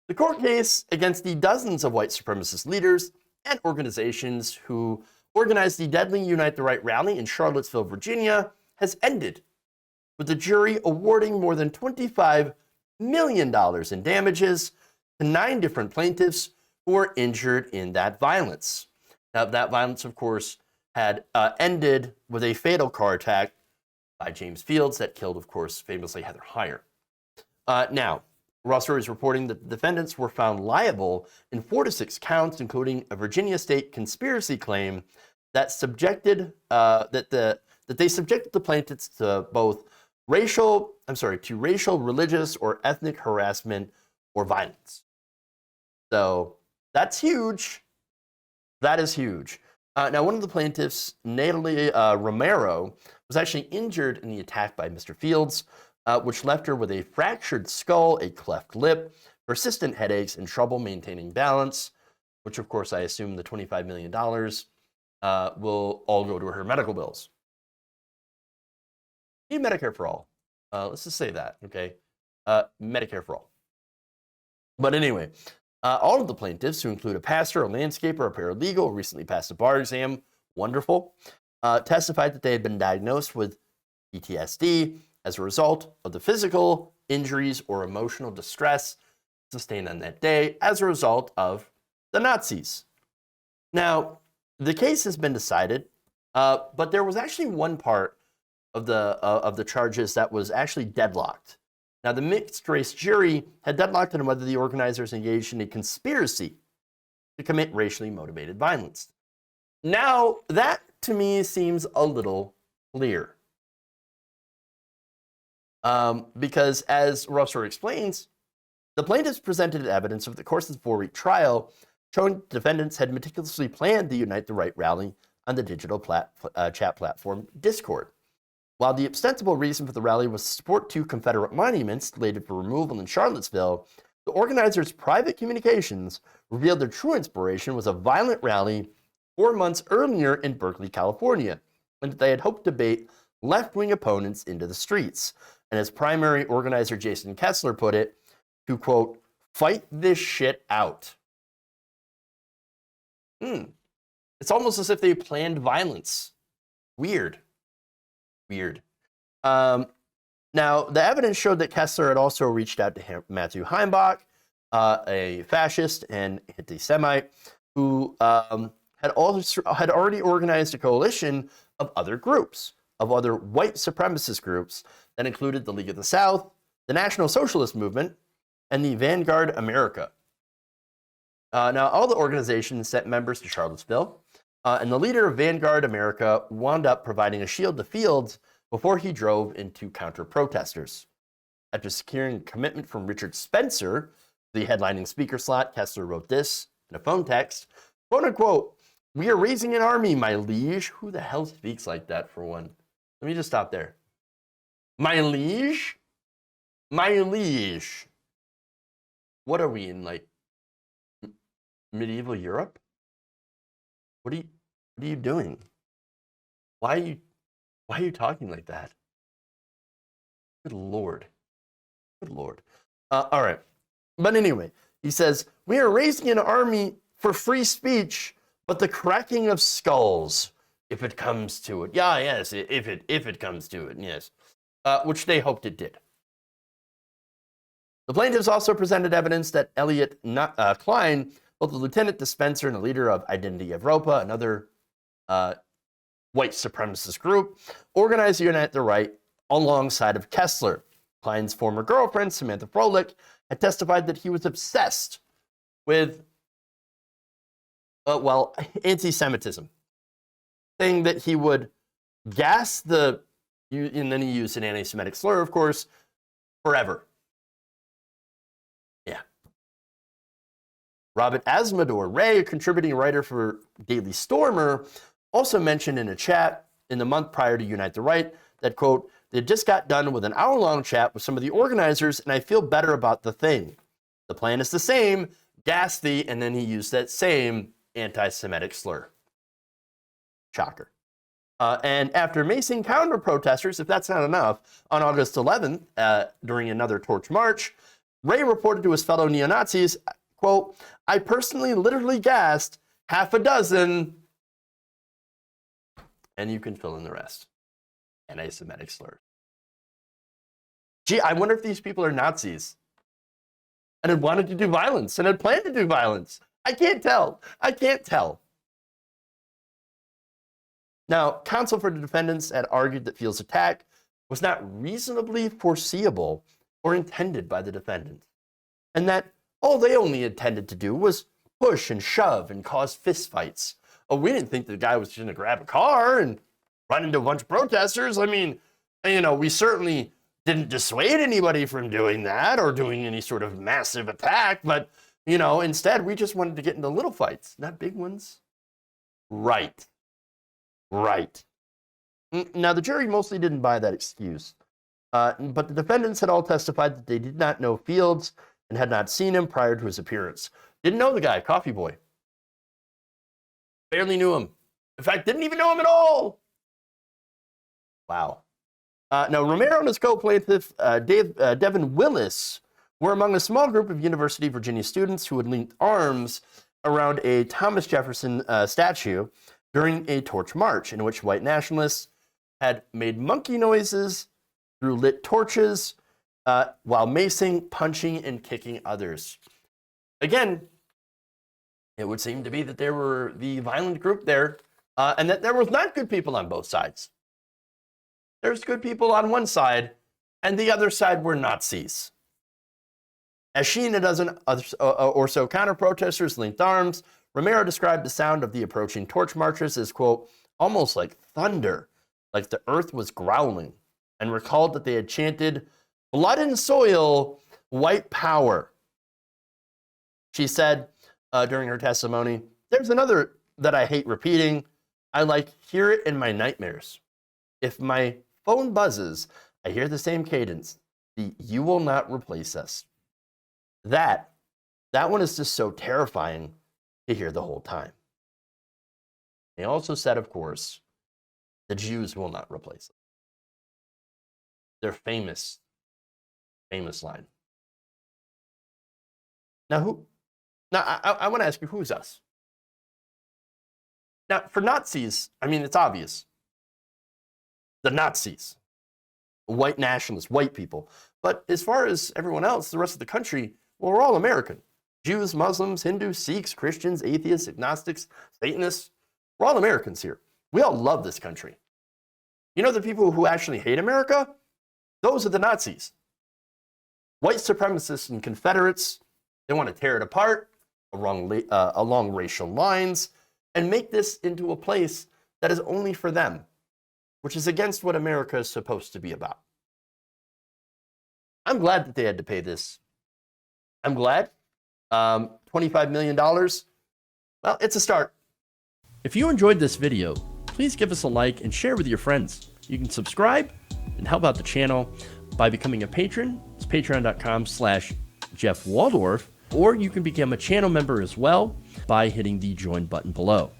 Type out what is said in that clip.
The court case against the dozens of white supremacist leaders and organizations who organized the deadly Unite the Right rally in Charlottesville, Virginia, has ended, with the jury awarding more than $25 million in damages to 9 different plaintiffs who were injured in that violence. Now, that violence, of course, had ended with a fatal car attack by James Fields that killed, of course, famously Heather Heyer. Now, Ross is reporting that the defendants were found liable in 4 to 6 counts, including a Virginia state conspiracy claim that they subjected the plaintiffs to both racial, religious, or ethnic harassment or violence. So that's huge. That is huge. Now, one of the plaintiffs, Natalie Romero, was actually injured in the attack by Mr. Fields, which left her with a fractured skull, a cleft lip, persistent headaches, and trouble maintaining balance, which, of course, I assume the $25 million will all go to her medical bills. Need Medicare for all. Let's just say that, okay? Medicare for all. But anyway, all of the plaintiffs, who include a pastor, a landscaper, a paralegal, recently passed a bar exam, wonderful, testified that they had been diagnosed with PTSD as a result of the physical injuries or emotional distress sustained on that day as a result of the Nazis. Now, the case has been decided, but there was actually one part of the charges that was actually deadlocked. Now, the mixed race jury had deadlocked on whether the organizers engaged in a conspiracy to commit racially motivated violence. Now, that to me seems a little clear. Because as Russell explains, the plaintiffs presented evidence over the course of the 4-week trial showing defendants had meticulously planned the Unite the Right rally on the digital chat platform Discord. While the ostensible reason for the rally was to support 2 Confederate monuments slated for removal in Charlottesville, the organizers' private communications revealed their true inspiration was a violent rally 4 months earlier in Berkeley, California, and that they had hoped to bait left-wing opponents into the streets. And as primary organizer Jason Kessler put it, to, quote, fight this shit out. It's almost as if they planned violence. Weird. Now, the evidence showed that Kessler had also reached out to Matthew Heimbach, a fascist and anti-Semite, who had already organized a coalition of other groups, of other white supremacist groups that included the League of the South, the National Socialist Movement, and the Vanguard America. Now, all the organizations sent members to Charlottesville, and the leader of Vanguard America wound up providing a shield to Fields before he drove into counter-protesters. After securing a commitment from Richard Spencer, the headlining speaker slot, Kessler wrote this in a phone text, quote-unquote, "We are raising an army, my liege." Who the hell speaks like that, for one? Let me just stop there. My liege? My liege. What are we in, like, medieval Europe? What are you doing? Why are you talking like that? Good Lord. All right. But anyway, he says, "We are raising an army for free speech, but the cracking of skulls, if it comes to it." Yeah, yes, if it comes to it, yes. Which they hoped it did. The plaintiffs also presented evidence that Elliot Klein, both the lieutenant dispenser and the leader of Identity Evropa, another white supremacist group, organized Unite the Right alongside of Kessler. Klein's former girlfriend, Samantha Froelich, had testified that he was obsessed with, anti-Semitism, saying that he would gas and then he used an anti-Semitic slur, of course, forever. Yeah. Robert Asamador Ray, a contributing writer for Daily Stormer, also mentioned in a chat in the month prior to Unite the Right that, quote, "They just got done with an hour-long chat with some of the organizers, and I feel better about the thing. The plan is the same, gas the," and then he used that same anti-Semitic slur. Shocker. And after macing counter-protesters, if that's not enough, on August 11th, during another torch march, Ray reported to his fellow neo-Nazis, quote, "I personally literally gassed half a dozen," and you can fill in the rest. Anti-Semitic slurs. Gee, I wonder if these people are Nazis and had wanted to do violence and had planned to do violence. I can't tell. I can't tell. Now, counsel for the defendants had argued that Field's attack was not reasonably foreseeable or intended by the defendants, and that all they only intended to do was push and shove and cause fistfights. Oh, we didn't think the guy was going to grab a car and run into a bunch of protesters. I mean, we certainly didn't dissuade anybody from doing that or doing any sort of massive attack, but, instead we just wanted to get into little fights, not big ones. Right. Now, the jury mostly didn't buy that excuse, but the defendants had all testified that they did not know Fields and had not seen him prior to his appearance. Didn't know the guy, Coffee Boy. Barely knew him. In fact, didn't even know him at all. Wow. Now, Romero and his co-plaintiff, Devin Willis, were among a small group of University of Virginia students who had linked arms around a Thomas Jefferson statue during a torch march in which white nationalists had made monkey noises through lit torches while macing, punching, and kicking others. Again, it would seem to be that there were the violent group there, and that there was not good people on both sides. There's good people on one side, and the other side were Nazis. As she and a dozen or so counter-protesters linked arms, Romero described the sound of the approaching torch marchers as, quote, almost like thunder, like the earth was growling, and recalled that they had chanted, "Blood and soil, white power." She said during her testimony, "There's another that I hate repeating. I hear it in my nightmares. If my phone buzzes, I hear the same cadence. The 'you will not replace us.' That one is just so terrifying to hear the whole time." They also said, of course, the Jews will not replace us. Their famous line. Now, I want to ask you, who's us? Now, for Nazis, it's obvious. The Nazis, white nationalists, white people. But as far as everyone else, the rest of the country, well, we're all American. Jews, Muslims, Hindus, Sikhs, Christians, atheists, agnostics, Satanists. We're all Americans here. We all love this country. The people who actually hate America? Those are the Nazis. White supremacists and Confederates, they want to tear it apart along racial lines and make this into a place that is only for them, which is against what America is supposed to be about. I'm glad that they had to pay this. I'm glad. $25 million. Well, it's a start. If you enjoyed this video, please give us a like and share with your friends. You can subscribe and help out the channel by becoming a patron. It's patreon.com/Jeff Waldorf, or you can become a channel member as well by hitting the join button below.